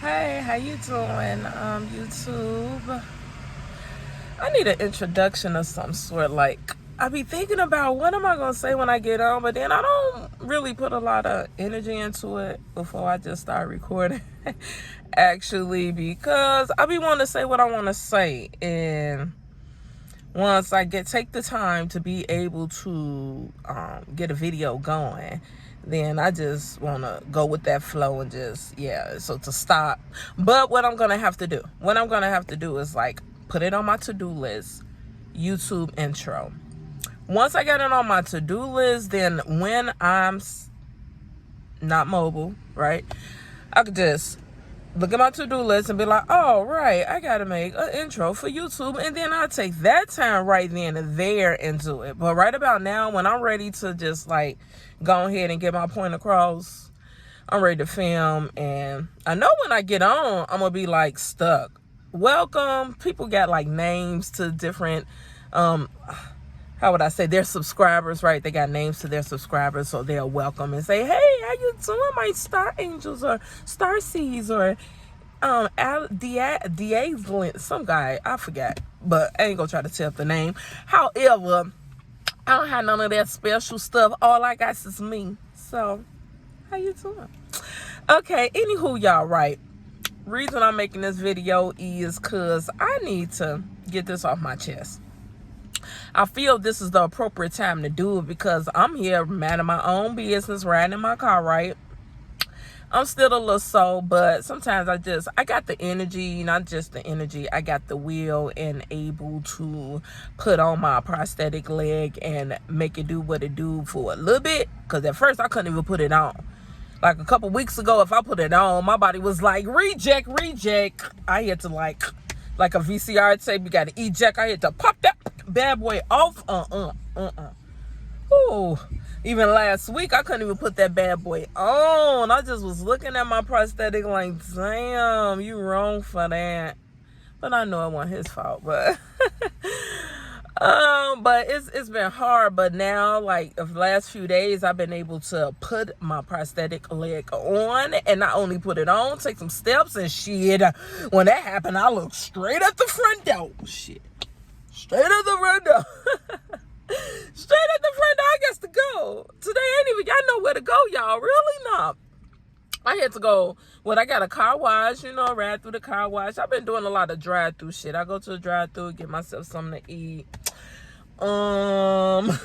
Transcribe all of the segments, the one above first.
Hey, how you doing, YouTube? I need an introduction of some sort. Like, I be thinking about what am I gonna say when I get on, but then I don't really put a lot of energy into it before I just start recording. Actually, because I be wanting to say what I want to say, and once I take the time to be able to get a video going, then I just want to go with that flow and just, so to stop. But what I'm going to have to do is like put it on my to-do list, YouTube intro. Once I get it on my to-do list, then when I'm not mobile, right, I could just look at my to-do list and be like, oh, right, I got to make an intro for YouTube. And then I'll take that time right then and there into it. But right about now, when I'm ready to just like go ahead and get my point across, I'm ready to film. And I know when I get on, I'm going to be like stuck. Welcome. People got like names to different, how would I say, their subscribers, right? They got names to their subscribers, so they'll welcome and say, hey, how you doing, my star angels or star seeds or Diazlin, some guy, I forgot, but I ain't gonna try to tell the name. However, I don't have none of that special stuff. All I got is me. So, how you doing? Okay, anywho, y'all, right? Reason I'm making this video is because I need to get this off my chest. I feel this is the appropriate time to do it because I'm here minding my own business, riding in my car, right? I'm still a little sore, but sometimes I got the energy, not just the energy, I got the will and able to put on my prosthetic leg and make it do what it do for a little bit. Because at first I couldn't even put it on. Like a couple weeks ago, if I put it on, my body was like, reject. I had to like a VCR tape, you got to eject. I had to pop that bad boy off. Ooh. Even last week, I couldn't even put that bad boy on. I just was looking at my prosthetic like, damn, you wrong for that. But I know it wasn't his fault. But but it's been hard. But now, like the last few days, I've been able to put my prosthetic leg on, and not only put it on, take some steps and shit. When that happened, I looked straight at the front door. Shit, straight at the front door. Straight at the front door, I guess to go. Today ain't even, y'all know where to go, y'all. Really not. I had to go, I got a car wash, ride through the car wash. I've been doing a lot of drive-through shit. I go to a drive-through, get myself something to eat. Because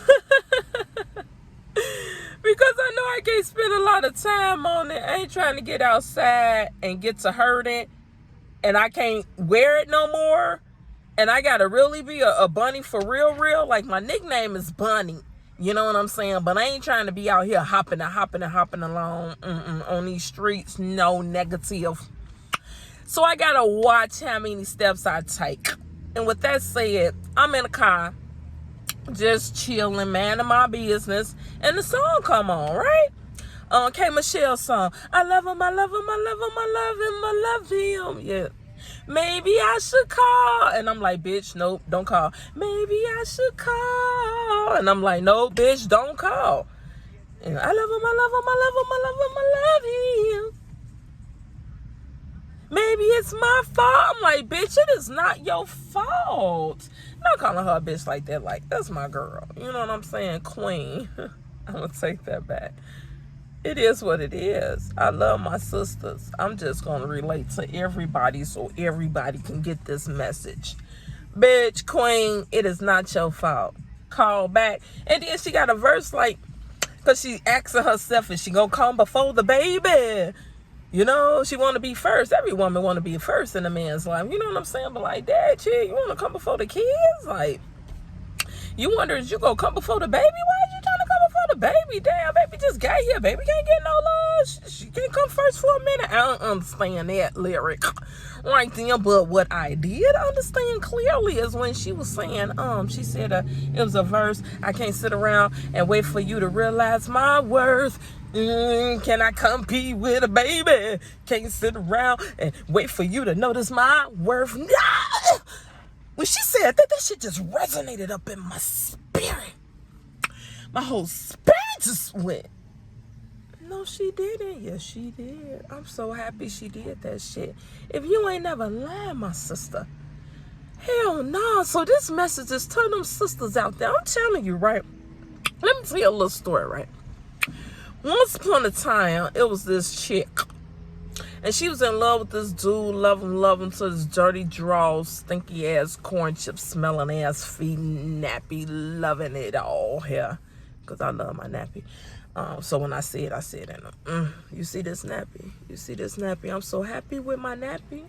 I know I can't spend a lot of time on it. I ain't trying to get outside and get to hurting, and I can't wear it no more. And I gotta really be a bunny for real. Like, my nickname is Bunny. You know what I'm saying? But I ain't trying to be out here hopping along on these streets. No, negative. So I gotta watch how many steps I take. And with that said, I'm in a car, just chilling, minding my business. And the song come on, right? K. Michelle's song. I love him, I love him, I love him, I love him, I love him. Yeah. Maybe I should call. And I'm like, bitch, nope, don't call. Maybe I should call. And I'm like, no, bitch, don't call. And I love him, I love him, I love him, I love him, I love him. Maybe it's my fault. I'm like, bitch, it is not your fault. I'm not calling her a bitch like that. Like, that's my girl. You know what I'm saying? Queen. I'm going to take that back. It is what it is. I love my sisters. I'm just going to relate to everybody so everybody can get this message. Bitch, queen, it is not your fault. Call back. And then she got a verse like, because she asking herself, is she going to come before the baby? You know, she want to be first. Every woman want to be first in a man's life. You know what I'm saying? But like, dad, chick, you want to come before the kids? Like, you wonder, is you going to come before the baby? Why are you trying to come before the baby? Damn, baby just got here. Baby can't get no love. She can't come first for a minute. I don't understand that lyric right then. But what I did understand clearly is when she was saying, she said it was a verse, I can't sit around and wait for you to realize my worth. Can I compete with a baby? Can't sit around and wait for you to notice my worth. Nah! When she said that, that shit just resonated up in my spirit. My whole spirit just went, No, she didn't. Yes, she did. I'm so happy she did that shit. If you ain't never lied, my sister. Hell no. So this message is to them sisters out there. I'm telling you, right? Let me tell you a little story, right? Once upon a time, it was this chick. And she was in love with this dude, love him to his dirty draws, stinky ass, corn chip smelling ass, feet, nappy, loving it all here. Because I love my nappy. So when I see it, and you see this nappy? You see this nappy? I'm so happy with my nappy.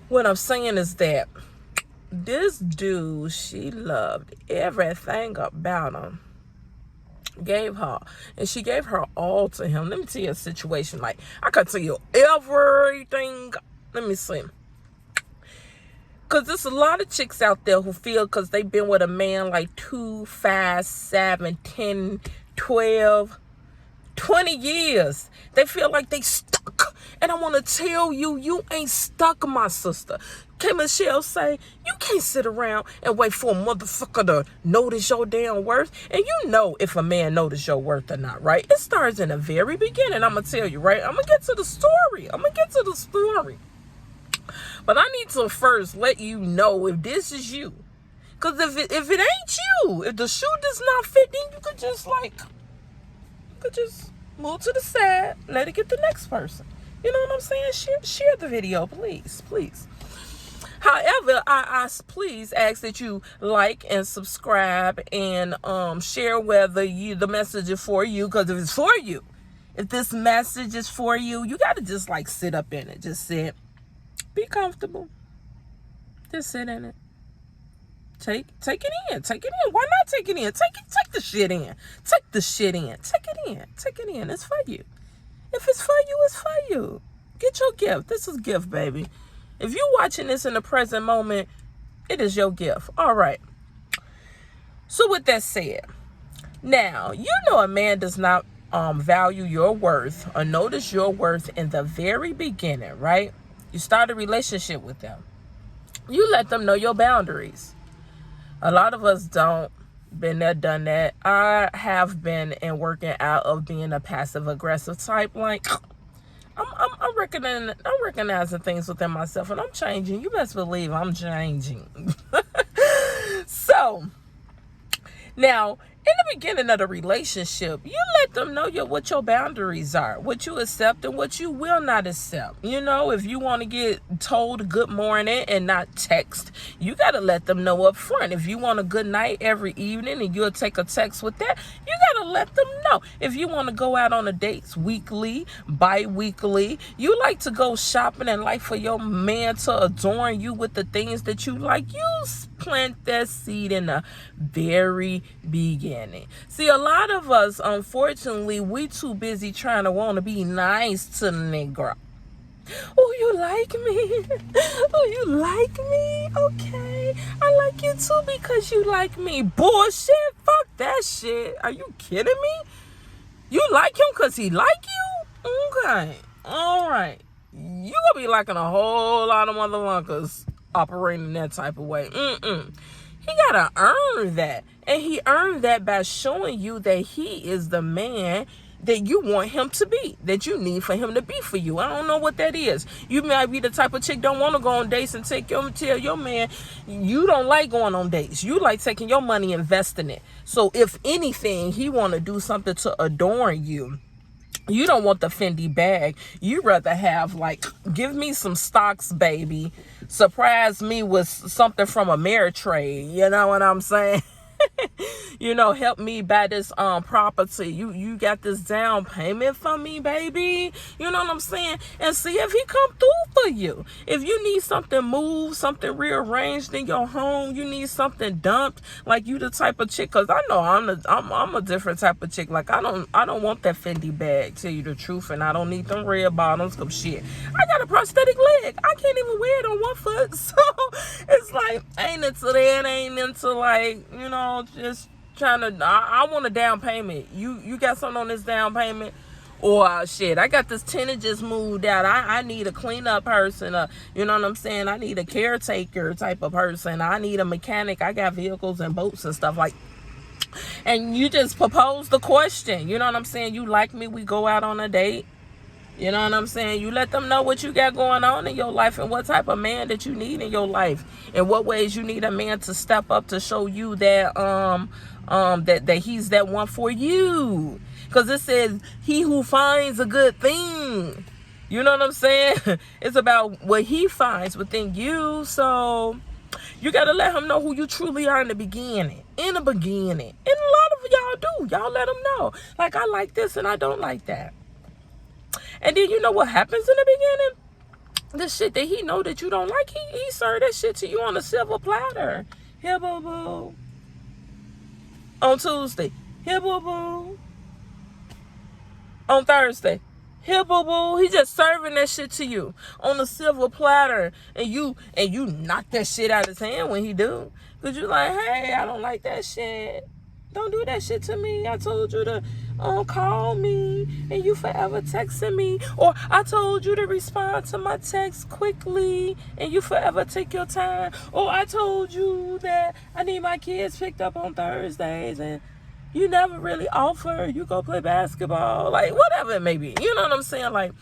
What I'm saying is that this dude, she loved everything about him. She gave her all to him. Let me tell you a situation. Like, I could tell you everything. Let me see. Because there's a lot of chicks out there who feel because they've been with a man like 2, 5, 7, 10, 12, 20 years. They feel like they stuck. And I want to tell you, you ain't stuck, my sister. K. Michelle say, you can't sit around and wait for a motherfucker to notice your damn worth. And you know if a man notice your worth or not, right? It starts in the very beginning. I'm going to tell you, right? I'm going to get to the story. But I need to first let you know if this is you. Because if it ain't you, if the shoe does not fit, then you could just move to the side, let it get the next person. You know what I'm saying? Share the video, please. However, I please ask that you like and subscribe and share whether the message is for you. Because if it's for you, if this message is for you, you got to just like sit up in it. Just sit. Be comfortable. Just sit in it. Take it in. Why not take it in? Take the shit in. Take it in. It's for you. If it's for you, it's for you. Get your gift. This is gift, baby. If you're watching this in the present moment, it is your gift. All right. So with that said, now, you know a man does not value your worth or notice your worth in the very beginning, right? You start a relationship with them. You let them know your boundaries. A lot of us don't. Been there, done that. I have been in working out of being a passive aggressive type. Like, I'm recognizing things within myself, and I'm changing. You best believe I'm changing. So now, in the beginning of the relationship, you let them know what your boundaries are, what you accept and what you will not accept. You know, if you want to get told good morning and not text, you got to let them know up front. If you want a good night every evening and you'll take a text with that, you got to let them know. If you want to go out on a dates weekly, bi-weekly, you like to go shopping and like for your man to adorn you with the things that you like, you plant that seed in the very beginning. See, a lot of us, unfortunately, we too busy trying to want to be nice to the nigga. Oh, you like me? Oh, you like me? Okay. I like you too because you like me. Bullshit. Fuck that shit. Are you kidding me? You like him because he like you? Okay. All right. You gonna be liking a whole lot of motherfuckers operating that type of way. He gotta earn that. And he earned that by showing you that he is the man that you want him to be, that you need for him to be for you. I don't know what that is. You might be the type of chick don't want to go on dates and tell your man you don't like going on dates. You like taking your money, investing it. So if anything, he want to do something to adorn you. You don't want the Fendi bag. You rather have, like, give me some stocks, baby. Surprise me with something from Ameritrade. You know what I'm saying? You know, help me buy this property. You got this down payment for me, baby. You know what I'm saying? And see if he come through for you. If you need something moved, something rearranged in your home, you need something dumped, like you the type of chick, cause I know I'm a different type of chick. Like I don't want that Fendi bag, tell you the truth, and I don't need them red bottoms, some shit. I got a prosthetic leg. I can't even wear it on one foot. So it's like ain't into that, ain't into like, you know, just trying to, I want a down payment. You got something on this down payment? Or shit, I got this tenant just moved out. I need a cleanup person. You know what I'm saying? I need a caretaker type of person. I need a mechanic. I got vehicles and boats and stuff like. And you just propose the question. You know what I'm saying? You like me, we go out on a date. You know what I'm saying? You let them know what you got going on in your life and what type of man that you need in your life, and what ways you need a man to step up to show you that that he's that one for you. Because it says he who finds a good thing. You know what I'm saying? It's about what he finds within you. So you got to let him know who you truly are in the beginning. In the beginning. And a lot of y'all do. Y'all let him know. Like, I like this and I don't like that. And then you know what happens in the beginning? The shit that he know that you don't like, he serve that shit to you on a silver platter. Here, boo boo. On Tuesday. Here, boo boo. On Thursday. Here, boo boo. He just serving that shit to you on a silver platter, and you knock that shit out of his hand when he do. Cause you like, hey, I don't like that shit. Don't do that shit to me. I told you to call me, and you forever texting me. Or I told you to respond to my text quickly, and you forever take your time. Or I told you that I need my kids picked up on Thursdays, and you never really offer. You go play basketball. Like, whatever it may be. You know what I'm saying? Like,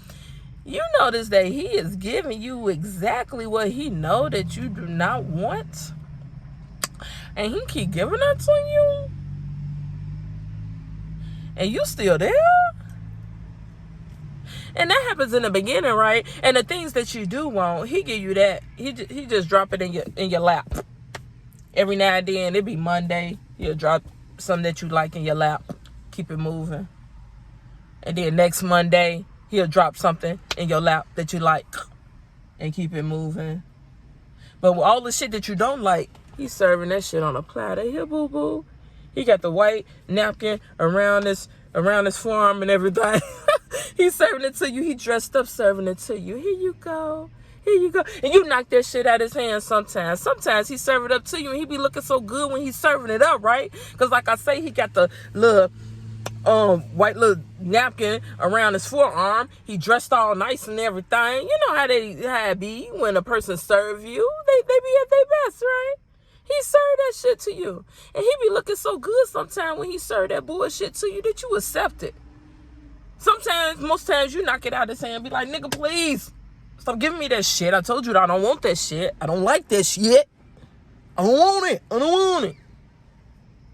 you notice that he is giving you exactly what he know that you do not want. And he keep giving that to you. And you still there? And that happens in the beginning, right? And the things that you do want, he give you that. He just drop it in your lap. Every now and then, it be Monday, he'll drop something that you like in your lap. Keep it moving. And then next Monday, he'll drop something in your lap that you like. And keep it moving. But with all the shit that you don't like, he's serving that shit on a platter. Here, boo-boo. He got the white napkin around his forearm and everything. He's serving it to you. He dressed up serving it to you. Here you go. Here you go. And you knock that shit out his hand sometimes. Sometimes he serve it up to you, and he be looking so good when he's serving it up, right? Because like I say, he got the little white little napkin around his forearm. He dressed all nice and everything. You know how it be when a person serve you. They be at their best, right? He served that shit to you. And he be looking so good sometimes when he served that bullshit to you that you accept it. Sometimes, most times, you knock it out of his hand and be like, nigga, please, stop giving me that shit. I told you that I don't want that shit. I don't like that shit. I don't want it. I don't want it.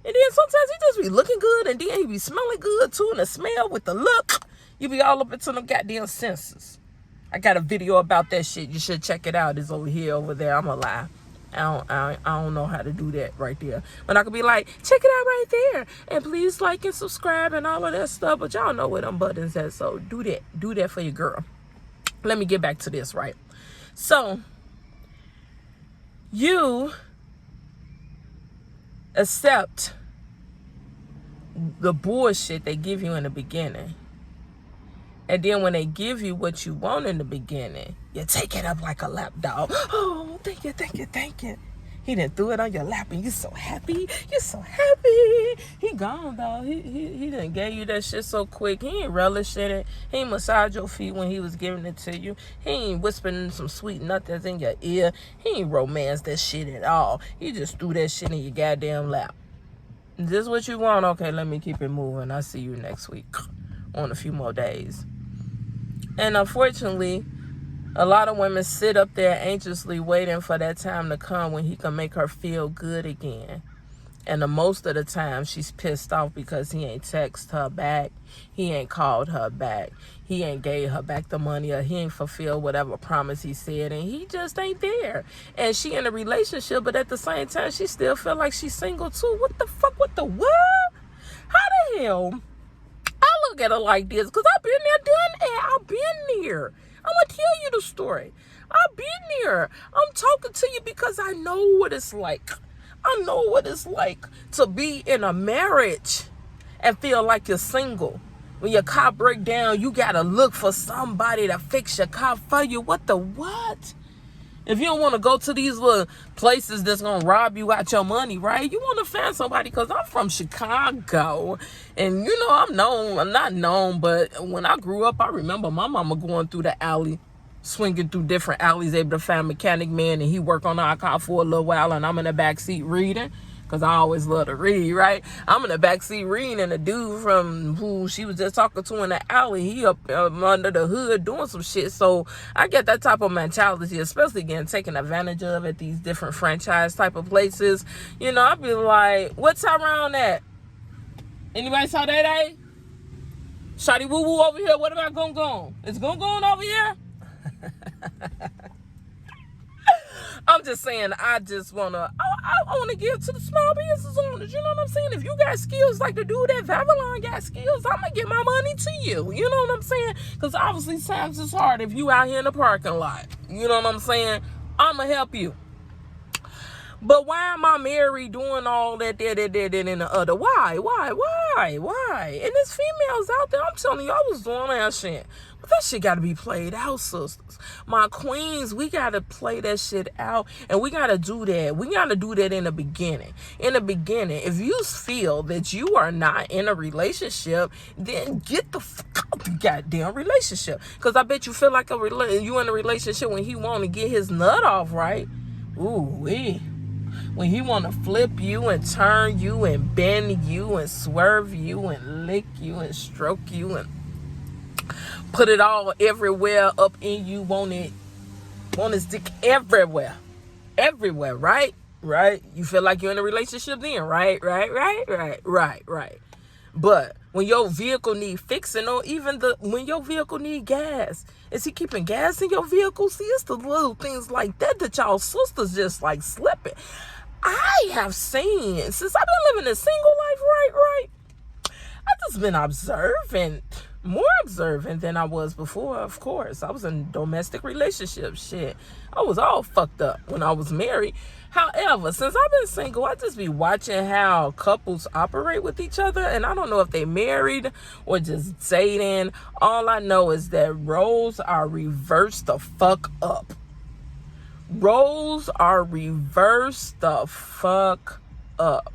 And then sometimes he just be looking good, and then he be smelling good too, and the smell with the look. You be all up into them goddamn senses. I got a video about that shit. You should check it out. It's over here, over there. I'm gonna lie. I don't know how to do that right there. But I could be like, check it out right there. And please like and subscribe and all of that stuff. But y'all know where them buttons at. So do that. Do that for your girl. Let me get back to this, right? So, you accept the bullshit they give you in the beginning. And then when they give you what you want in the beginning, you take it up like a lap dog. Oh, thank you, thank you, thank you. He done threw it on your lap and you so happy. You're so happy. He gone, dog. He done gave you that shit so quick. He ain't relish in it. He ain't massage your feet when he was giving it to you. He ain't whispering some sweet nothings in your ear. He ain't romance that shit at all. He just threw that shit in your goddamn lap. Is this what you want? Okay, let me keep it moving. I'll see you next week on a few more days. And unfortunately, a lot of women sit up there anxiously waiting for that time to come when he can make her feel good again. And the most of the time, she's pissed off because he ain't text her back. He ain't called her back. He ain't gave her back the money, or he ain't fulfilled whatever promise he said. And he just ain't there. And she in a relationship, but at the same time, she still feel like she's single too. What the fuck? What the what? How the hell? I look at it like this, because I've been there, done that. I've been there. I'm going to tell you the story. I've been there. I'm talking to you because I know what it's like. I know what it's like to be in a marriage and feel like you're single. When your car break down, you got to look for somebody to fix your car for you. What the what? If you don't want to go to these little places that's going to rob you out your money, right? You want to find somebody, because I'm from Chicago. And, you know, I'm not known, but when I grew up, I remember my mama going through the alley, swinging through different alleys, able to find a mechanic man, and he work on our car for a little while, and I'm in the back seat reading. because I always love to read, right? I'm in the backseat reading, and the dude from who she was just talking to in the alley, he up under the hood doing some shit. So I get that type of mentality, especially getting taken advantage of at these different franchise type of places. You know, I'd be like, what's around that? Anybody saw that, eh? Shawty woo woo over here. What about Gon Gon? Is Gon Gon over here? I'm just saying, I want to give to the small business owners. You know what I'm saying? If you got skills like the dude at Babylon got skills, I'm going to get my money to you. You know what I'm saying? Because obviously times is hard if you out here in the parking lot. You know what I'm saying? I'm going to help you. But why am I married doing all that, and the other? Why? And there's females out there, I'm telling you, I was doing that shit. But that shit got to be played out, sisters. My queens, we got to play that shit out. And we got to do that. We got to do that in the beginning. In the beginning, if you feel that you are not in a relationship, then get the fuck out the goddamn relationship. Because I bet you feel like you in a relationship when he want to get his nut off, right? Ooh-wee. When he want to flip you and turn you and bend you and swerve you and lick you and stroke you and put it all everywhere up in you, want his dick everywhere, right? You feel like you're in a relationship then, right? But when your vehicle need fixing, or even when your vehicle need gas, is he keeping gas in your vehicle? See, it's the little things like that y'all sisters just like slipping. I have seen, since I've been living a single life, right? I've just been more observant than I was before, of course. I was in domestic relationships, shit. I was all fucked up when I was married. However, since I've been single, I just be watching how couples operate with each other. And I don't know if they married or just dating. All I know is that roles are reversed the fuck up. Roles are reversed the fuck up.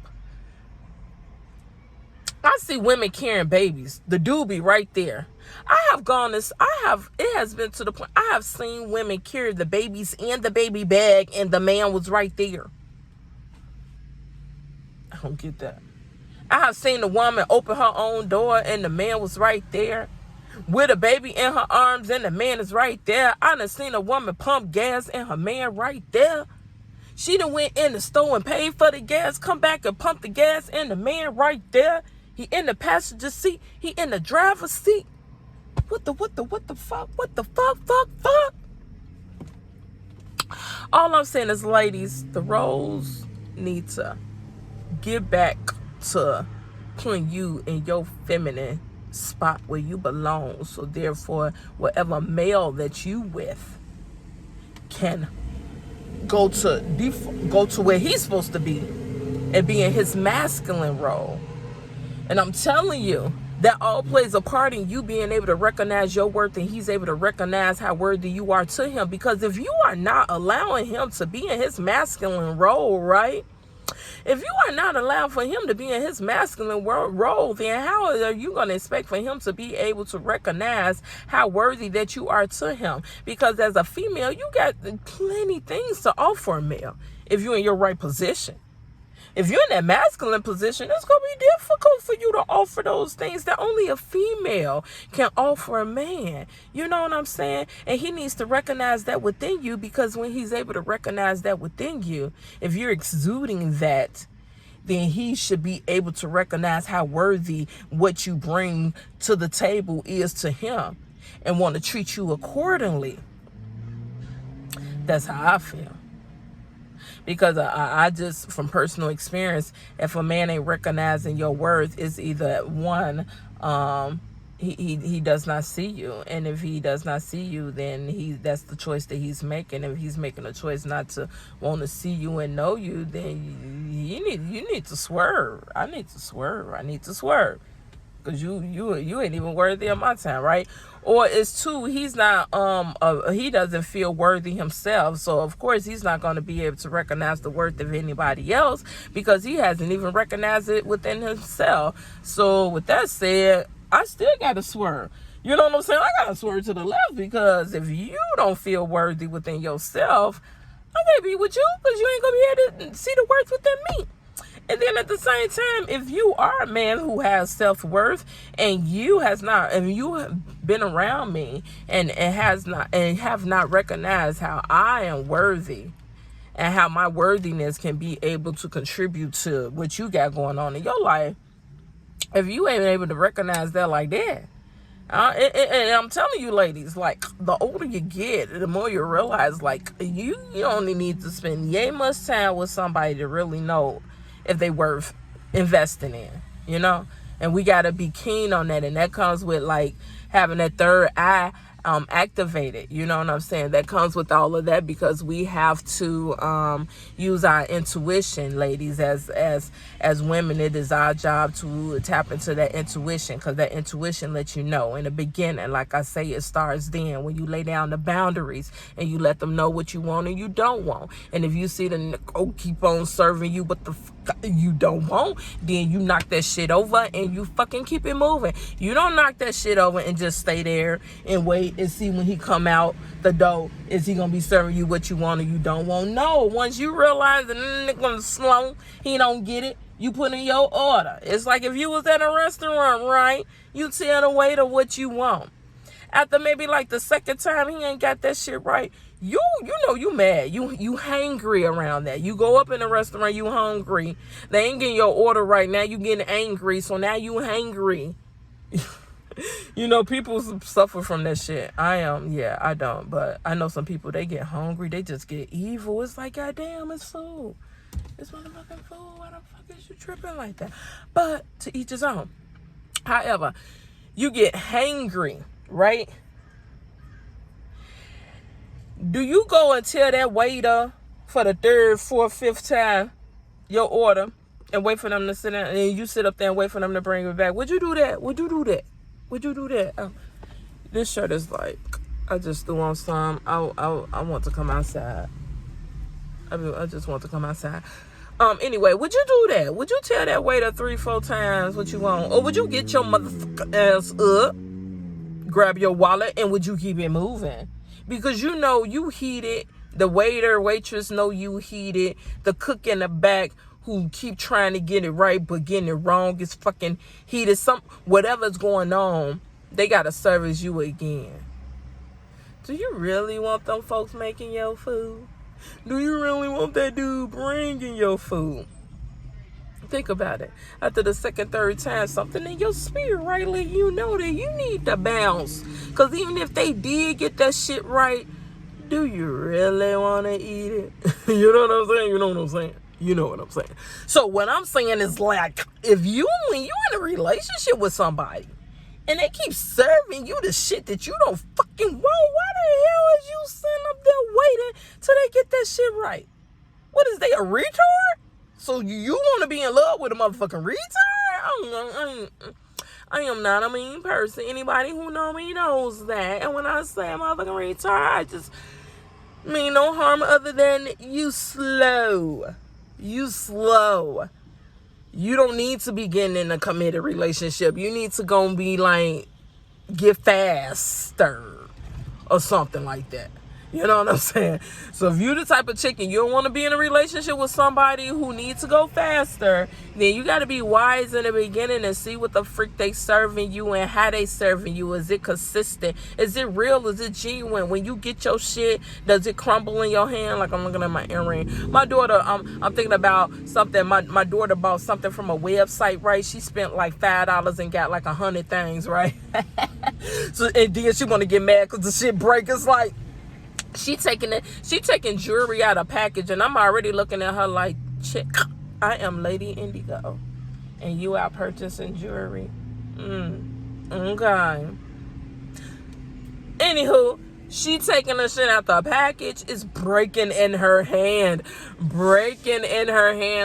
I see women carrying babies. The dude be right there. It has been to the point, I have seen women carry the babies in the baby bag and the man was right there. I don't get that. I have seen the woman open her own door and the man was right there with a baby in her arms and the man is right there. I done seen a woman pump gas and her man right there. She done went in the store and paid for the gas, come back and pump the gas and the man right there. He in the passenger seat. He in the driver's seat. What the fuck? All I'm saying is, ladies, the roles need to get back to putting you in your feminine spot where you belong. So therefore, whatever male that you with can go to where he's supposed to be and be in his masculine role. And I'm telling you, that all plays a part in you being able to recognize your worth, and he's able to recognize how worthy you are to him. Because if you are not allowing him to be in his masculine role, right? If you are not allowed for him to be in his masculine role, then how are you going to expect for him to be able to recognize how worthy that you are to him? Because as a female, you got plenty things to offer a male if you're in your right position. If you're in that masculine position, it's going to be difficult for you to offer those things that only a female can offer a man. You know what I'm saying? And he needs to recognize that within you, because when he's able to recognize that within you, if you're exuding that, then he should be able to recognize how worthy what you bring to the table is to him and want to treat you accordingly. That's how I feel. Because I just, from personal experience, if a man ain't recognizing your worth, it's either one, he does not see you, and if he does not see you, then that's the choice that he's making. If he's making a choice not to want to see you and know you, then you need to swerve. I need to swerve. Because you ain't even worthy of my time, right? Or it's two, he's not he doesn't feel worthy himself, so of course he's not going to be able to recognize the worth of anybody else because he hasn't even recognized it within himself. So with that said, I still gotta swerve. You know what I'm saying? I gotta swerve to the left, because if you don't feel worthy within yourself, I can't be with you, because you ain't gonna be able to see the worth within me. And then at the same time, if you are a man who has self-worth and you have been around me and have not recognized how I am worthy and how my worthiness can be able to contribute to what you got going on in your life, if you ain't able to recognize that like that, and I'm telling you, ladies, like, the older you get, the more you realize, like, you only need to spend yay much time with somebody to really know if they worth investing in, And we got to be keen on that. And that comes with, like, having that third eye activated. You know what I'm saying? That comes with all of that, because we have to use our intuition, ladies. As women, it is our job to tap into that intuition, because that intuition lets you know in the beginning. Like I say, it starts then when you lay down the boundaries and you let them know what you want and you don't want. And if you see the keep on serving you what the you don't want, then you knock that shit over and you fucking keep it moving. You don't knock that shit over and just stay there and wait and see when he come out the door, is he gonna be serving you what you want or you don't want. No, once you realize that nigga slow, he don't get it, you put in your order. It's like if you was at a restaurant, right? You tell the waiter what you want. After maybe like the second time he ain't got that shit right, you mad. You hangry around that. You go up in a restaurant, you hungry. They ain't getting your order right now. You getting angry, so now you hangry. People suffer from that shit. I don't. But I know some people, they get hungry. They just get evil. It's like, goddamn, it's food. It's motherfucking food. Why the fuck is you tripping like that? But to each his own. However, you get hangry, right? Do you go and tell that waiter for the third, fourth, fifth time your order and wait for them to sit down, and you sit up there and wait for them to bring it back? Would you do that? Would you do that? Would you do that? Oh, this shirt is like, I just threw on some. I want to come outside. I just want to come outside. Anyway, would you do that? Would you tell that waiter 3-4 times what you want? Or would you get your motherfucking ass up, grab your wallet, and would you keep it moving? Because you heated. The waiter, waitress know you heated. The cook in the back who keep trying to get it right but getting it wrong is fucking heated. Whatever's going on, they gotta service you again. Do you really want them folks making your food? Do you really want that dude bringing your food? Think about it. After the second, third time, something in your spirit, right? Like, you know that you need to bounce. Because even if they did get that shit right, do you really want to eat it? You know what I'm saying? You know what I'm saying? You know what I'm saying. So what I'm saying is, like, when you in a relationship with somebody and they keep serving you the shit that you don't fucking want, why the hell is you sitting up there waiting till they get that shit right? What is they, a retard? So you want to be in love with a motherfucking retard? I am not a mean person. Anybody who know me knows that. And when I say a motherfucking retard, I just mean no harm other than you slow. You slow. You don't need to be getting in a committed relationship. You need to go and be like, get faster or something like that. You know what I'm saying? So if you're the type of chick and you don't want to be in a relationship with somebody who needs to go faster, then you got to be wise in the beginning and see what the freak they serving you and how they serving you. Is it consistent? Is it real? Is it genuine? When you get your shit, does it crumble in your hand? Like, I'm looking at my earring. My daughter, I'm thinking about something. My daughter bought something from a website, right? She spent like $5 and got like 100 things, right? So, and then she want to get mad because the shit break. It's like, she taking jewelry out of package, and I'm already looking at her like, chick, I am Lady Indigo, and you out purchasing jewelry. Okay. Anywho, she taking the shit out the package. It's breaking in her hand.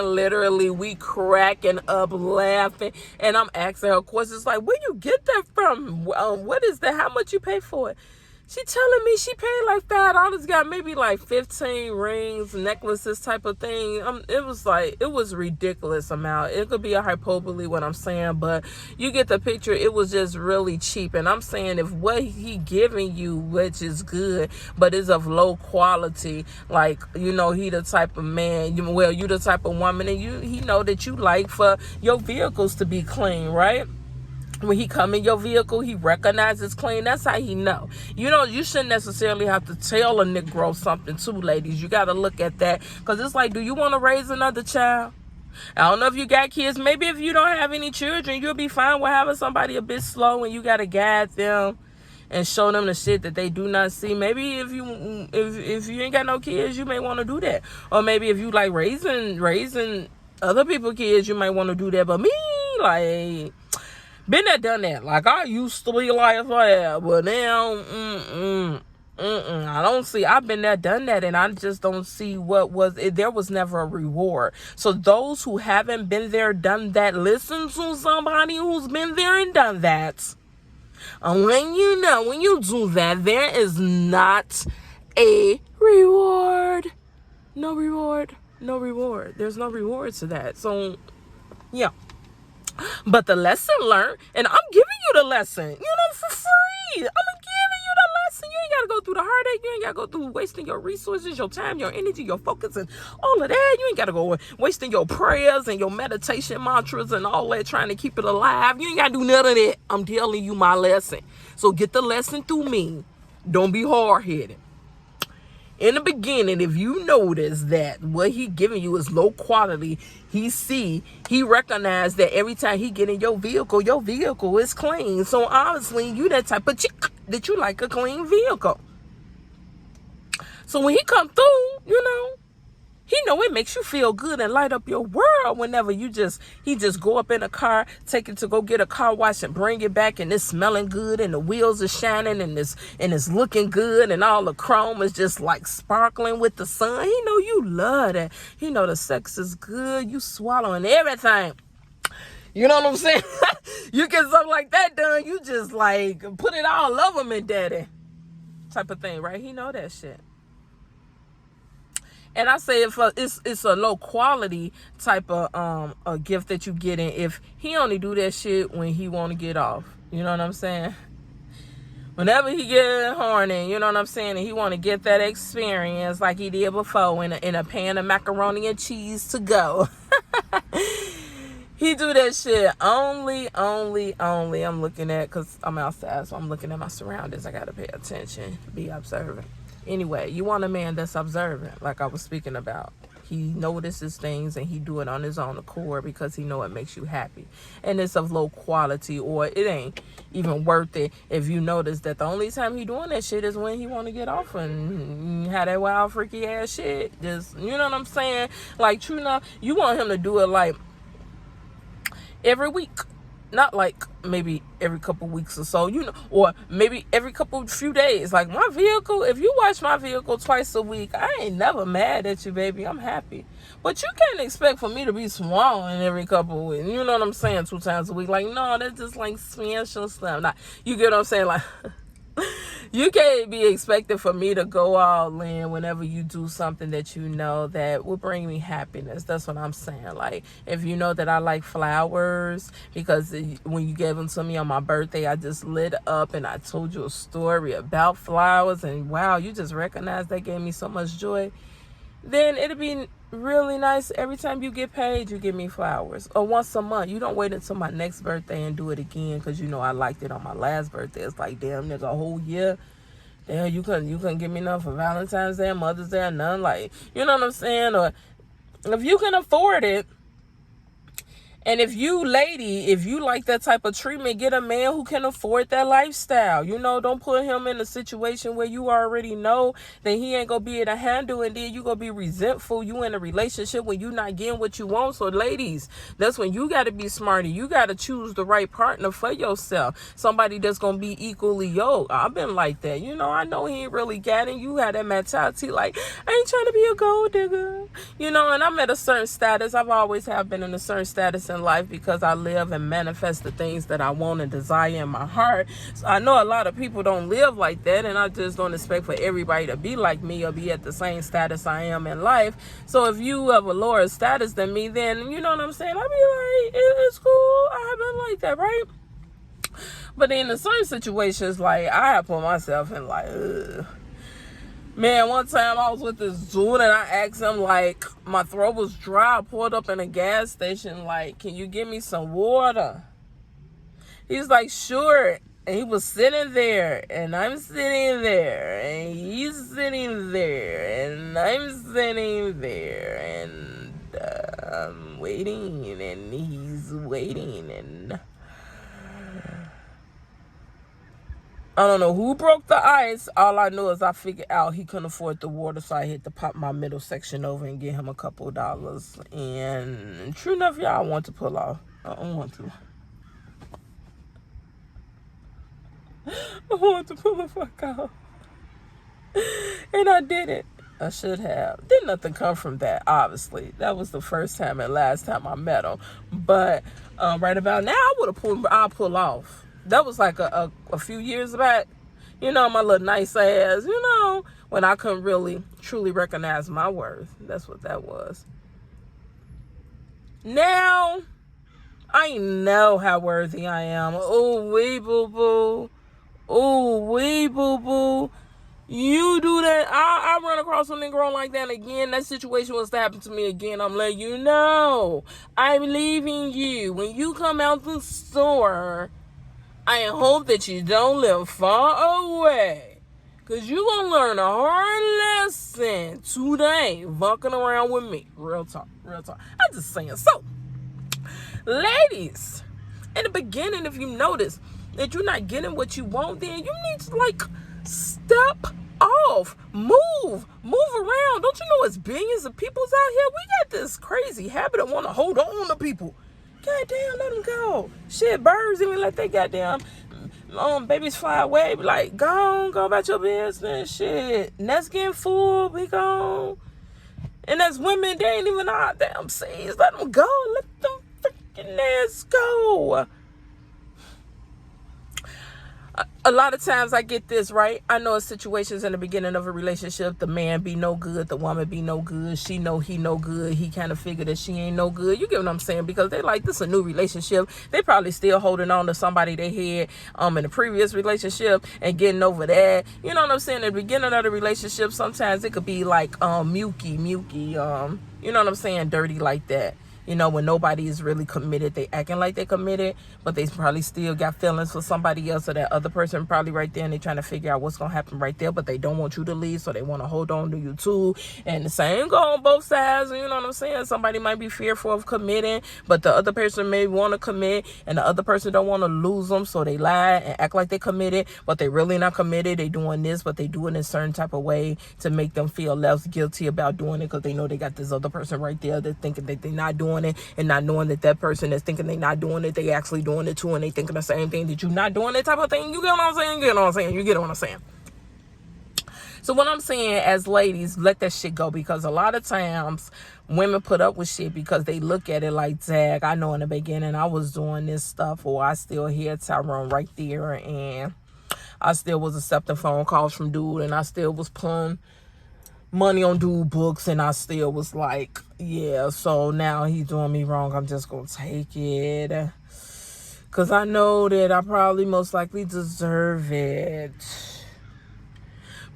Literally, we cracking up laughing, and I'm asking her questions like, where you get that from? What is that? How much you pay for it? She telling me she paid like $5, got maybe like 15 rings, necklaces type of thing. It was ridiculous amount. It could be a hyperbole what I'm saying, but you get the picture. It was just really cheap. And I'm saying if what he giving you, which is good, but is of low quality, like, he the type of man, you the type of woman, and he know that you like for your vehicles to be clean, right? When he come in your vehicle, he recognizes clean. That's how he know. You shouldn't necessarily have to tell a Negro something too, ladies. You got to look at that. Because it's like, do you want to raise another child? I don't know if you got kids. Maybe if you don't have any children, you'll be fine with having somebody a bit slow and you got to guide them and show them the shit that they do not see. Maybe if you ain't got no kids, you may want to do that. Or maybe if you like raising other people's kids, you might want to do that. But me, like... been there, done that. Like, I used to be like that, but now, I don't see. I've been there, done that, and I just don't see there was never a reward. So those who haven't been there, done that, listen to somebody who's been there and done that. And when you do that, there is not a reward. No reward. No reward. There's no reward to that. So, yeah. But the lesson learned, and I'm giving you the lesson, for free. I'm giving you the lesson. You ain't got to go through the heartache. You ain't got to go through wasting your resources, your time, your energy, your focus, and all of that. You ain't got to go wasting your prayers and your meditation mantras and all that trying to keep it alive. You ain't got to do none of that. I'm telling you my lesson. So get the lesson through me. Don't be hard-headed. In the beginning, if you notice that what he giving you is low quality, he recognize that every time he get in your vehicle is clean. So obviously, you that type of chick that you like a clean vehicle. So when he come through, he know it makes you feel good and light up your world whenever he just go up in a car, take it to go get a car wash and bring it back, and it's smelling good and the wheels are shining and it's looking good and all the chrome is just like sparkling with the sun. He know you love that. He know the sex is good. You swallowing everything. You know what I'm saying? You get something like that done, you just like put it all over me, daddy. Type of thing, right? He know that shit. And I say if it's a low quality type of a gift that you get in, if he only do that shit when he want to get off. You know what I'm saying? Whenever he get horny, you know what I'm saying, and he want to get that experience like he did before in a pan of macaroni and cheese to go. He do that shit only. I'm looking at, because I'm outside, so I'm looking at my surroundings. I got to pay attention, be observant. Anyway, you want a man that's observant, like I was speaking about. He notices things and he do it on his own accord because he know it makes you happy. And it's of low quality, or it ain't even worth it if you notice that the only time he doing that shit is when he want to get off and have that wild freaky ass shit. Just, you know what I'm saying? Like, true enough, you want him to do it like every week. Not like maybe every couple weeks or so, or maybe every few days. Like my vehicle, if you wash my vehicle twice a week, I ain't never mad at you, baby. I'm happy. But you can't expect for me to be swallowing every couple of weeks. You know what I'm saying? 2 times a week. Like, no, that's just like special stuff. Nah, you get what I'm saying? Like, you can't be expected for me to go all in whenever you do something that you know that will bring me happiness. That's what I'm saying. Like, if you know that I like flowers, because when you gave them to me on my birthday, I just lit up and I told you a story about flowers, and wow, you just recognized that gave me so much joy, then it'll be really nice every time you get paid, you give me flowers. Or once a month. You don't wait until my next birthday and do it again because you know I liked it on my last birthday. It's like, damn, nigga, a whole year. Damn, you couldn't give me none for Valentine's Day, Mother's Day, none. Like, you know what I'm saying? Or if you can afford it, and if you like that type of treatment, get a man who can afford that lifestyle. Don't put him in a situation where you already know that he ain't gonna be able to handle, and then you gonna be resentful. You in a relationship when you not getting what you want. So ladies, that's when you gotta be smarter. You gotta choose the right partner for yourself. Somebody that's gonna be equally yoked. I've been like that. I know he ain't really got it. You had that mentality like, I ain't trying to be a gold digger. And I'm at a certain status. I've always have been in a certain status in life because I live and manifest the things that I want and desire in my heart. So I know a lot of people don't live like that, and I just don't expect for everybody to be like me or be at the same status I am in life. So if you have a lower status than me, then you know what I'm saying, I'll be like, it's cool, I haven't like that, right? But in the certain situations, like, I have put myself in, like, ugh. Man, one time I was with this dude and I asked him, like, my throat was dry. I pulled up in a gas station, like, can you give me some water? He's like, sure. And he was sitting there, and I'm sitting there, and he's sitting there, and I'm sitting there, and I'm waiting, and he's waiting, and I don't know who broke the ice. All I know is I figured out he couldn't afford the water, so I had to pop my middle section over and get him a couple of dollars. And true enough, y'all, I want to pull off. I don't want to. I want to pull the fuck out. And I did it. I should have. Did nothing come from that, obviously. That was the first time and last time I met him. But right about now, I'll pull off. That was like a few years back. You know, my little nice ass, you know, when I couldn't really truly recognize my worth. That's what that was. Now, I know how worthy I am. Oh, wee boo-boo. Oh, wee boo-boo. You do that, I run across something growing like that again. That situation was to happen to me again. I'm letting you know. I'm leaving you. When you come out the store, I hope that you don't live far away. Because you're going to learn a hard lesson today fucking around with me. Real talk, real talk. I'm just saying. So, ladies, in the beginning, if you notice that you're not getting what you want, then you need to, like, step off. Move around. Don't you know it's billions of peoples out here? We got this crazy habit of want to hold on to people. Goddamn, let them go. Shit, birds even let they goddamn babies fly away. Be like, go about your business. Shit, nest getting full. Be gone. And as women, they ain't even out damn seas. Let them go. Let them freaking nests go. A lot of times I get this, right? I know situations in the beginning of a relationship, the man be no good, the woman be no good, she know he no good, he kind of figured that she ain't no good. You get what I'm saying? Because they like, this is a new relationship. They probably still holding on to somebody they had in the previous relationship and getting over that. You know what I'm saying? In the beginning of the relationship, sometimes it could be like milky, you know what I'm saying? Dirty like that. You know, when nobody is really committed, they acting like they committed, but they probably still got feelings for somebody else or that other person probably right there, and they trying to figure out what's going to happen right there, but they don't want you to leave, so they want to hold on to you too. And the same go on both sides, you know what I'm saying? Somebody might be fearful of committing, but the other person may want to commit, and the other person don't want to lose them, so they lie and act like they committed, but they really not committed. They doing this, but they do it in a certain type of way to make them feel less guilty about doing it, because they know they got this other person right there that's thinking that they're not doing it, and not knowing that that person that's thinking they not doing it, they actually doing it too, and they thinking the same thing that you not doing it type of thing. You get what I'm saying? You get what I'm saying? You get what I'm saying? So what I'm saying, as ladies, let that shit go, because a lot of times women put up with shit because they look at it like, Zag, I know in the beginning I was doing this stuff, or I still hear Tyrone right there, and I still was accepting phone calls from dude, and I still was pulling money on dude books, and I still was like, yeah, so now he's doing me wrong, I'm just gonna take it, because I know that I probably most likely deserve it.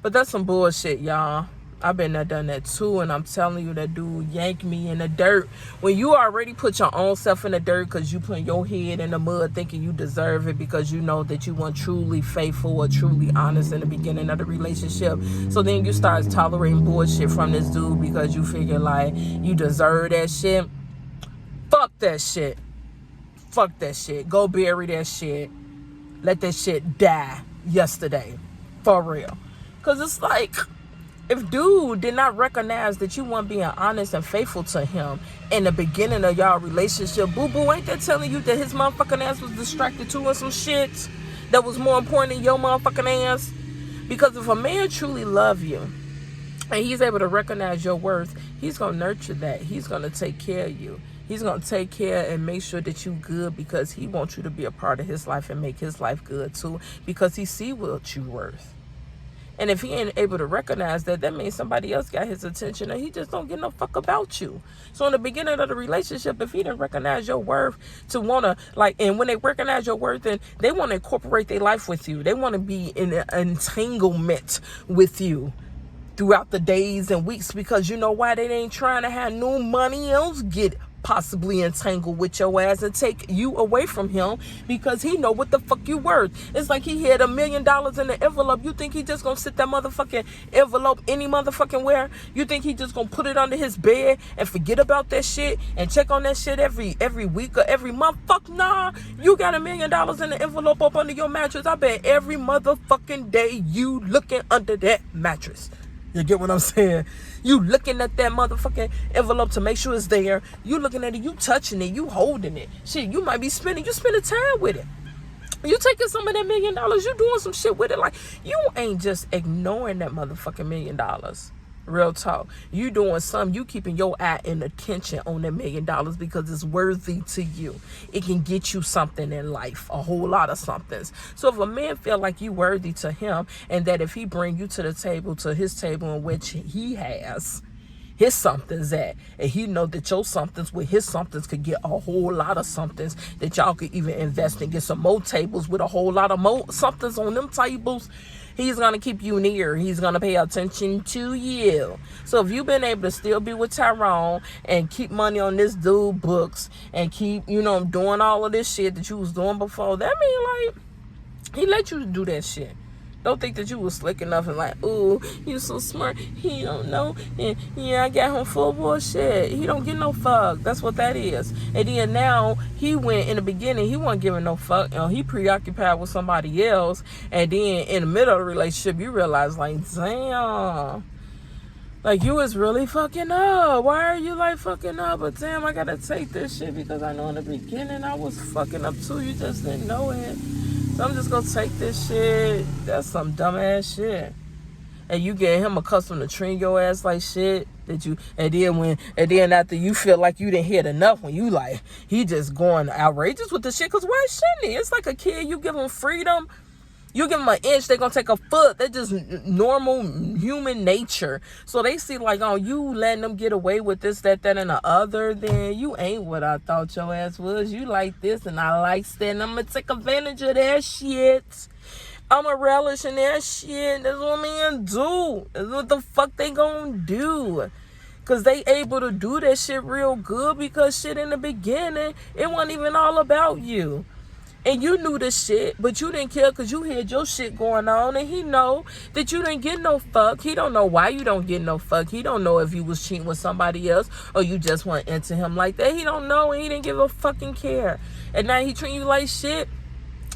But that's some bullshit, y'all. I've been there, done that too, and I'm telling you, that dude yanked me in the dirt. When you already put your own self in the dirt because you put your head in the mud thinking you deserve it, because you know that you weren't truly faithful or truly honest in the beginning of the relationship. So then you start tolerating bullshit from this dude because you figure like you deserve that shit. Fuck that shit. Fuck that shit. Go bury that shit. Let that shit die yesterday. For real. Because it's like, if dude did not recognize that you weren't being honest and faithful to him in the beginning of y'all relationship, boo-boo, ain't that telling you that his motherfucking ass was distracted too, and some shit that was more important than your motherfucking ass? Because if a man truly love you and he's able to recognize your worth, he's going to nurture that. He's going to take care of you. He's going to take care and make sure that you good because he wants you to be a part of his life and make his life good too, because he see what you worth. And if he ain't able to recognize that, that means somebody else got his attention and he just don't give no fuck about you. So in the beginning of the relationship, if he didn't recognize your worth to want to, like, and when they recognize your worth, then they want to incorporate their life with you. They want to be in an entanglement with you throughout the days and weeks, because you know why? They ain't trying to have no money else get possibly entangled with your ass and take you away from him, because he know what the fuck you worth. It's like he had $1 million in the envelope. You think he just gonna sit that motherfucking envelope any motherfucking where? You think he just gonna put it under his bed and forget about that shit and check on that shit every week or every month? Fuck nah. You got $1 million in the envelope up under your mattress. I bet every motherfucking day you looking under that mattress. You get what I'm saying? You looking at that motherfucking envelope to make sure it's there. You looking at it, you touching it, you holding it. Shit, you might be spending time with it. You taking some of that $1 million, you doing some shit with it. Like, you ain't just ignoring that motherfucking $1 million. Real talk. You doing something. You keeping your eye and attention on that $1 million because it's worthy to you. It can get you something in life, a whole lot of somethings. So if a man feel like you worthy to him, and that if he bring you to the table, to his table in which he has his somethings at, and he know that your somethings with his somethings could get a whole lot of somethings, that y'all could even invest and get some more tables with a whole lot of more somethings on them tables, he's going to keep you near. He's going to pay attention to you. So if you've been able to still be with Tyrone and keep money on this dude books and keep, doing all of this shit that you was doing before, that mean like he let you do that shit. Don't think that you was slick enough and like, ooh, you so smart. He don't know. And yeah, I got him full bullshit. He don't get no fuck. That's what that is. And then now he went in the beginning, he wasn't giving no fuck. He preoccupied with somebody else. And then in the middle of the relationship, you realize like, damn, like you was really fucking up. Why are you like fucking up? But damn, I gotta take this shit because I know in the beginning I was fucking up too. You just didn't know it. So I'm just gonna take this shit. That's some dumbass shit. And you get him accustomed to treating your ass like shit. And then after you feel like you didn't hit enough, when you like, he just going outrageous with the shit. Cause why shouldn't he? It's like a kid. You give him freedom. You give them an inch, they're going to take a foot. That's just normal human nature. So they see like, oh, you letting them get away with this, that, and the other. Then you ain't what I thought your ass was. You like this and I like that. And I'm going to take advantage of that shit. I'm going to relish in that shit. That's what men do. That's what the fuck they going to do. Because they able to do that shit real good, because shit in the beginning, it wasn't even all about you. And you knew the shit, but you didn't care because you had your shit going on. And he know that you didn't get no fuck. He don't know why you don't get no fuck. He don't know if you was cheating with somebody else or you just went into him like that. He don't know, and he didn't give a fucking care. And now he treat you like shit.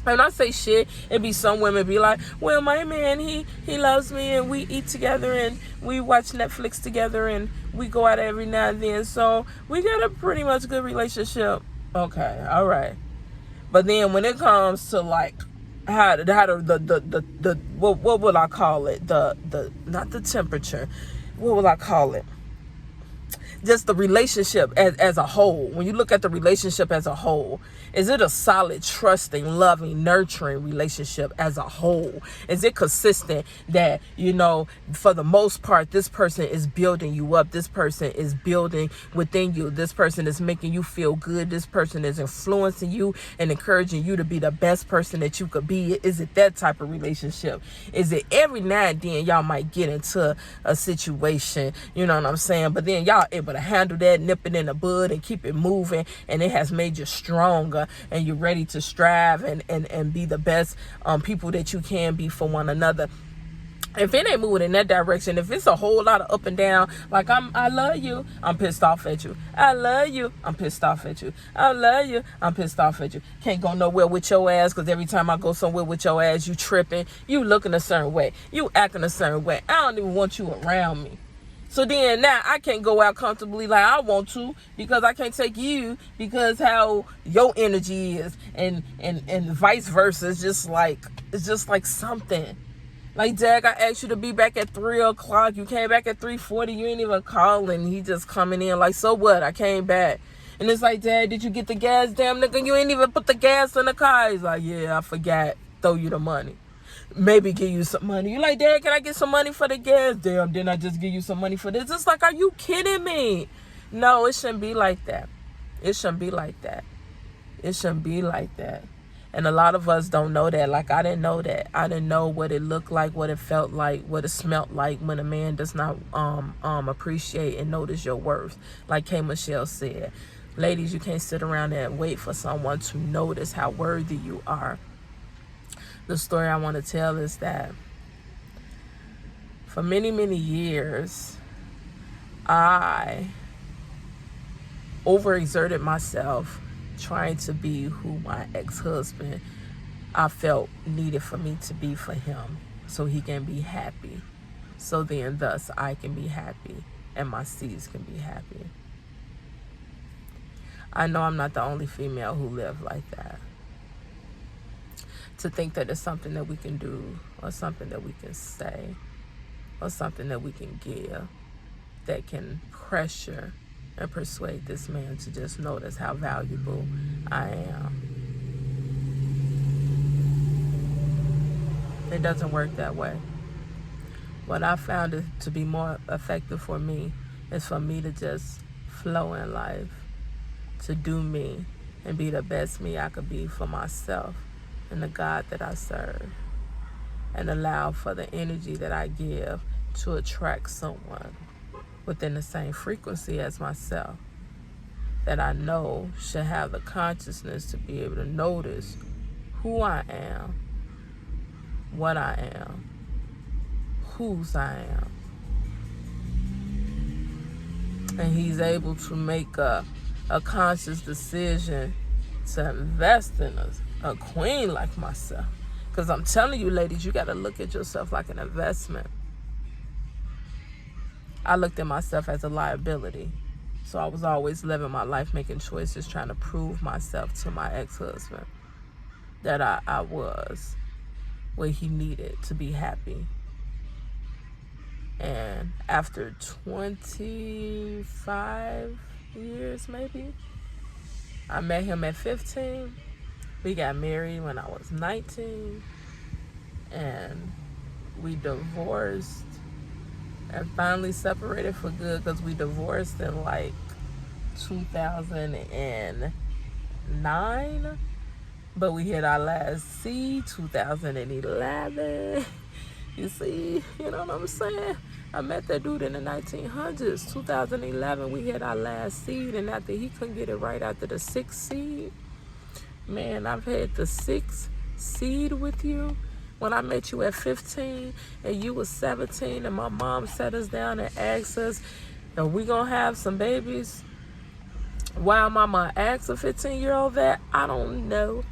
And I say shit, it be some women be like, well, my man, he loves me and we eat together and we watch Netflix together and we go out every now and then. So we got a pretty much good relationship. Okay, all right. But then when it comes to like how the what would I call it? The not the temperature. What would I call it? Just the relationship as a whole. When you look at the relationship as a whole, is it a solid, trusting, loving, nurturing relationship as a whole? Is it consistent that, for the most part, this person is building you up. This person is building within you. This person is making you feel good. This person is influencing you and encouraging you to be the best person that you could be. Is it that type of relationship? Is it every now and then y'all might get into a situation, you know what I'm saying? But then y'all able to handle that, nip it in the bud and keep it moving, and it has made you stronger and you're ready to strive and be the best people that you can be for one another. If it ain't moving in that direction, if it's a whole lot of up and down, like I love you, I'm pissed off at you. I love you, I'm pissed off at you. I love you, I'm pissed off at you. Can't go nowhere with your ass because every time I go somewhere with your ass, you tripping, you looking a certain way, you acting a certain way. I don't even want you around me. So then now I can't go out comfortably like I want to because I can't take you because how your energy is and vice versa. It's just like something. Like, Dag, I asked you to be back at 3 o'clock. You came back at 3:40. You ain't even calling. He just coming in like, so what? I came back. And it's like, Dad, did you get the gas? Damn, nigga, you ain't even put the gas in the car. He's like, yeah, I forgot. Throw you the money. Maybe give you some money. You're like, Dad, can I get some money for the gas? Damn, didn't I just give you some money for this? It's like, are you kidding me? No, it shouldn't be like that. It shouldn't be like that. It shouldn't be like that. And a lot of us don't know that. Like, I didn't know that. I didn't know what it looked like, what it felt like, what it smelled like when a man does not appreciate and notice your worth. Like K. Michelle said, ladies, you can't sit around and wait for someone to notice how worthy you are. The story I want to tell is that for many, many years, I overexerted myself trying to be who my ex-husband I felt needed for me to be for him, so he can be happy. So then thus I can be happy and my seeds can be happy. I know I'm not the only female who lived like that. To think that it's something that we can do, or something that we can say, or something that we can give that can pressure and persuade this man to just notice how valuable I am. It doesn't work that way. What I found it to be more effective for me is for me to just flow in life, to do me and be the best me I could be for myself and the God that I serve, and allow for the energy that I give to attract someone within the same frequency as myself, that I know should have the consciousness to be able to notice who I am, what I am, whose I am. And he's able to make a conscious decision to invest in a queen like myself. Because I'm telling you, ladies, you got to look at yourself like an investment. I looked at myself as a liability. So I was always living my life making choices, trying to prove myself to my ex-husband that I was what he needed to be happy. And after 25 years, maybe, I met him at 15. We got married when I was 19. And we divorced and finally separated for good, because we divorced in like 2009. But we hit our last seed 2011. You see, you know what I'm saying? I met that dude in the 1900s. 2011, we hit our last seed, and after he couldn't get it right after the 6th seed, man, I've had the 6th seed with you. When I met you at 15 and you was 17, and my mom sat us down and asked us, are we gonna have some babies? Why mama asked a 15-year-old that, I don't know.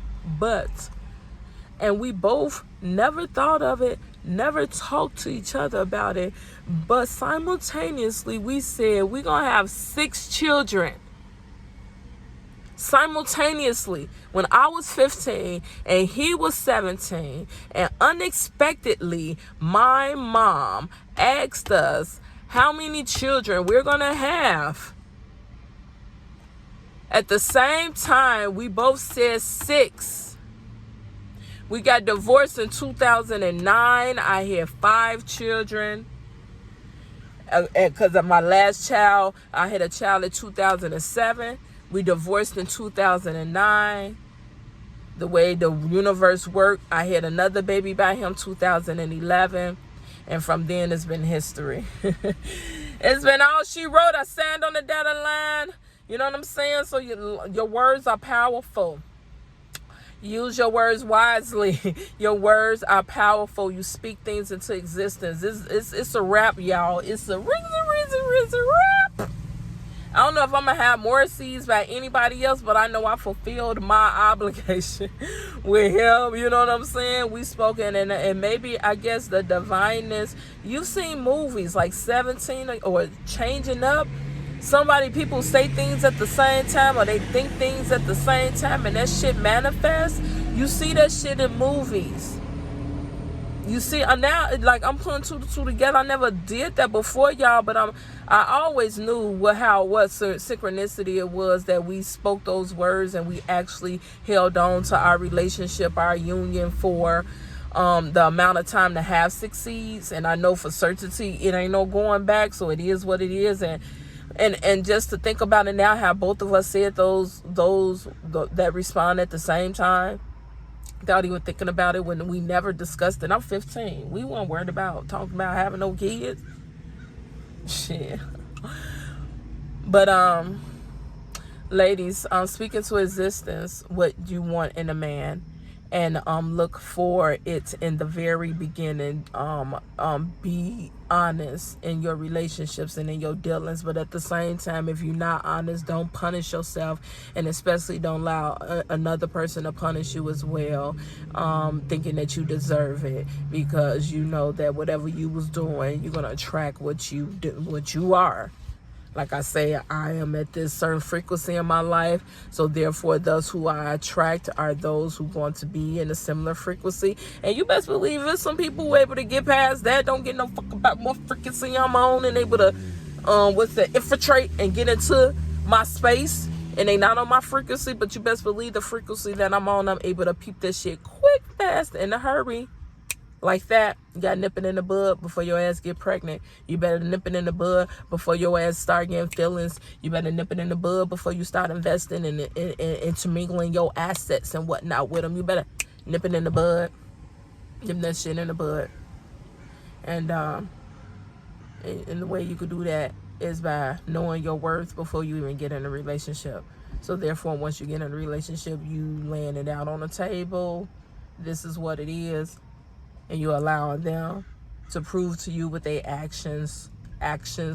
And we both never thought of it, never talked to each other about it, but simultaneously we said we're gonna have 6 children. Simultaneously, when I was 15 and he was 17, and unexpectedly my mom asked us how many children we're gonna have. At the same time, we both said 6. We got divorced in 2009. I had 5 children. Because of my last child, I had a child in 2007. We divorced in 2009. The way the universe worked, I had another baby by him 2011. And from then, it's been history. It's been all she wrote. I signed on the dotted line. You know what I'm saying? So your words are powerful. Use your words wisely. Your words are powerful. You speak things into existence. It's a wrap, y'all. It's a wrap. I don't know if I'm going to have more seeds by anybody else, but I know I fulfilled my obligation with him. You know what I'm saying? We spoken, and maybe, I guess, the divineness. You've seen movies like 17 or Changing Up. People say things at the same time, or they think things at the same time, and that shit manifests. You see that shit in movies. You see, now, like, I'm putting two to two together. I never did that before, y'all, but I always knew what synchronicity it was that we spoke those words and we actually held on to our relationship, our union for the amount of time to have succeeds. And I know for certainty it ain't no going back, so it is what it is. And just to think about it now, how both of us said those that respond at the same time, without even thinking about it, when we never discussed it. I'm 15. We weren't worried about talking about having no kids. Shit. But ladies, speaking to existence what you want in a man, and look for it in the very beginning. Be honest in your relationships and in your dealings, but at the same time, if you're not honest, don't punish yourself, and especially don't allow another person to punish you as well, thinking that you deserve it, because you know that whatever you was doing, you're gonna attract what you are. Like I say, I am at this certain frequency in my life, so therefore those who I attract are those who want to be in a similar frequency. And you best believe there's some people who are able to get past that, don't get no fuck about more frequency I'm on, and able to infiltrate and get into my space, and they not on my frequency. But you best believe the frequency that I'm on, I'm able to peep this shit quick, fast, in a hurry. Like that. You got to nip it in the bud before your ass get pregnant. You better nip it in the bud before your ass start getting feelings. You better nip it in the bud before you start investing and intermingling your assets and whatnot with them. You better nip it in the bud. Nip that shit in the bud. And the way you could do that is by knowing your worth before you even get in a relationship. So therefore, once you get in a relationship, you laying it out on the table. This is what it is. And you allowing them to prove to you with their actions,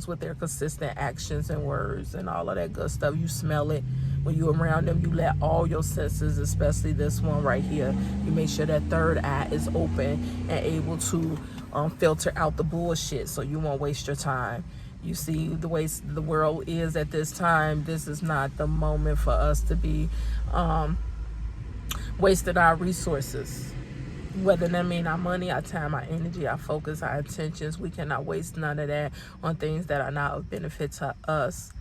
with their consistent actions and words and all of that good stuff. You smell it when you're around them. You let all your senses, especially this one right here, you make sure that third eye is open and able to filter out the bullshit, so you won't waste your time. You see the way the world is at this time. This is not the moment for us to be wasting our resources. Whether that mean our money, our time, our energy, our focus, our intentions. We cannot waste none of that on things that are not of benefit to us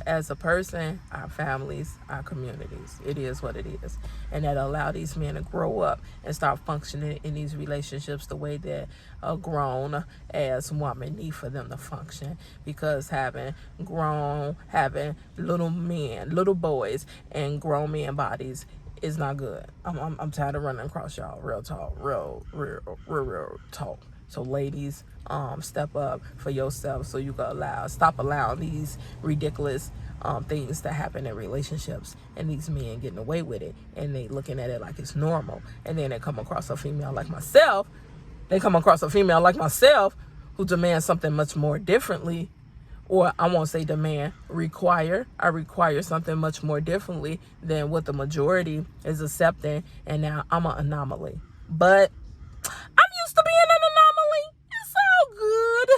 as a person, our families, our communities. It is what it is. And that allow these men to grow up and start functioning in these relationships the way that a grown ass woman need for them to function. Because having little men, little boys, and grown men bodies is not good. I'm tired of running across y'all. Real talk. Real talk. So ladies, step up for yourself so you can stop allowing these ridiculous things to happen in relationships, and these men getting away with it, and they looking at it like it's normal. And then they come across a female like myself. Who demands something much more differently. Or I won't say demand, require. I require something much more differently than what the majority is accepting. And now I'm an anomaly. But I'm used to being an anomaly. It's all good.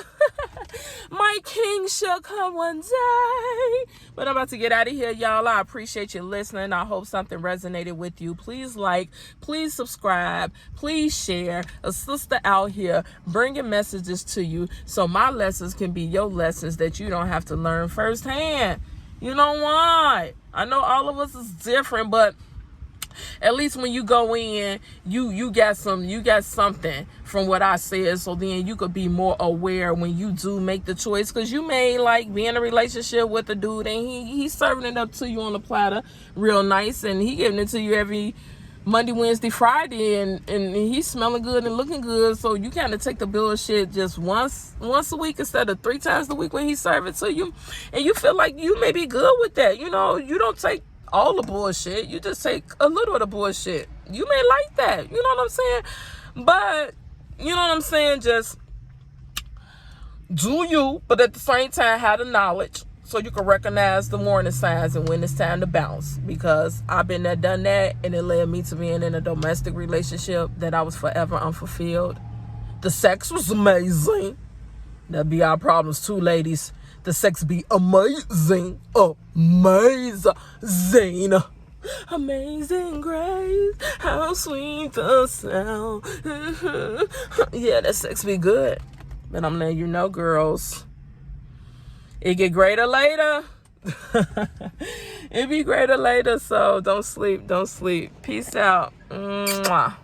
My king shall come one day. But I'm about to get out of here, y'all. I appreciate you listening. I hope something resonated with you. Please like, please subscribe, please share. A sister out here bringing messages to you so my lessons can be your lessons that you don't have to learn firsthand. You know why? I know all of us is different, but at least when you go in, you got something from what I said, so then you could be more aware when you do make the choice. Because you may like be in a relationship with a dude and he's serving it up to you on a platter real nice, and he giving it to you every Monday, Wednesday, Friday, and he's smelling good and looking good. So you kind of take the bullshit just once a week instead of 3 times a week when he serve it to you, and you feel like you may be good with that. You know, you don't take all the bullshit, you just take a little of the bullshit. You may like that, you know what I'm saying? But you know what I'm saying, just do you, but at the same time have the knowledge so you can recognize the warning signs and when it's time to bounce. Because I've been there, done that, and it led me to being in a domestic relationship that I was forever unfulfilled. The sex was amazing. That'd be our problems too, ladies. The sex be amazing. Amazing. Amazing grace, how sweet the sound. Yeah, that sex be good. But I'm letting you know, girls, it get greater later. It be greater later, so don't sleep. Peace out. Mwah.